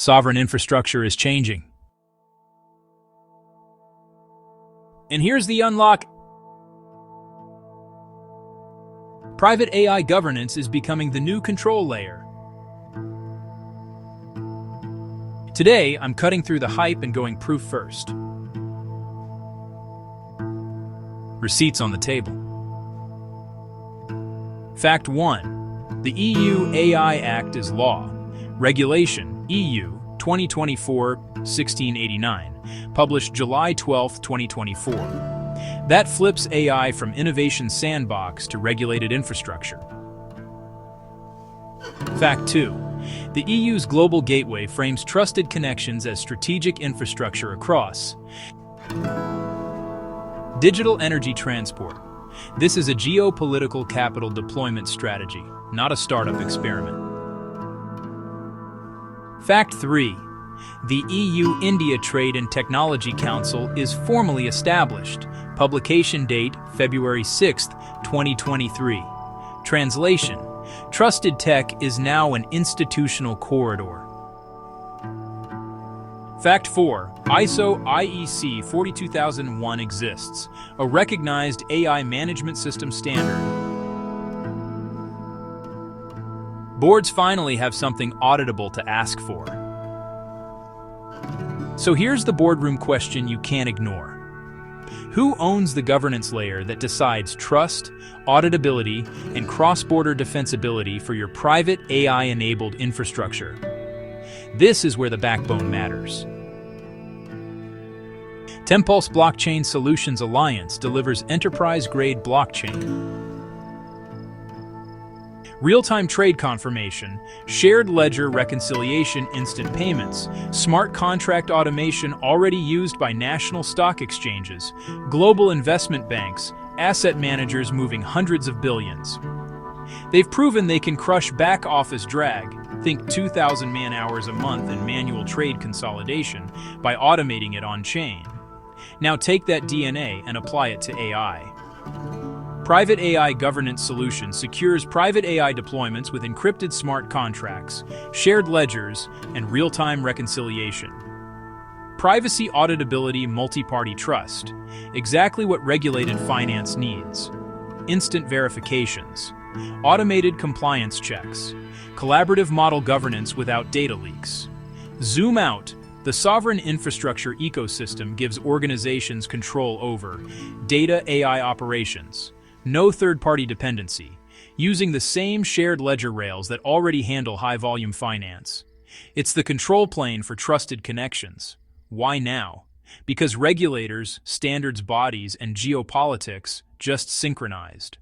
Sovereign infrastructure is changing. And here's the unlock. Private AI governance is becoming the new control layer. Today, I'm cutting through the hype and going proof first. Receipts on the table. Fact 1. The EU AI Act is law. Regulation EU 2024-1689, published July 12, 2024. That flips AI from innovation sandbox to regulated infrastructure. Fact 2. The EU's global gateway frames trusted connections as strategic infrastructure across digital energy transport. This is a geopolitical capital deployment strategy, not a startup experiment. Fact 3. The EU-India Trade and Technology Council is formally established. Publication date, February 6, 2023. Translation: Trusted tech is now an institutional corridor. Fact 4. ISO IEC 42001 exists, a recognized AI management system standard. Boards finally have something auditable to ask for. So here's the boardroom question you can't ignore. Who owns the governance layer that decides trust, auditability, and cross-border defensibility for your private AI-enabled infrastructure? This is where the backbone matters. Tempulse Blockchain Solutions Alliance delivers enterprise-grade blockchain. Real-time trade confirmation, shared ledger reconciliation, instant payments, smart contract automation already used by national stock exchanges, global investment banks, asset managers moving hundreds of billions. They've proven they can crush back-office drag, think 2,000 man-hours a month in manual trade consolidation, by automating it on-chain. Now take that DNA and apply it to AI. Private AI Governance Solution secures private AI deployments with encrypted smart contracts, shared ledgers, and real-time reconciliation. Privacy, auditability, multi-party trust. Exactly what regulated finance needs. Instant verifications. Automated compliance checks. Collaborative model governance without data leaks. Zoom out. The sovereign infrastructure ecosystem gives organizations control over data AI operations. No third-party dependency, using the same shared ledger rails that already handle high-volume finance. It's the control plane for trusted connections. Why now? Because regulators, standards bodies, and geopolitics just synchronized.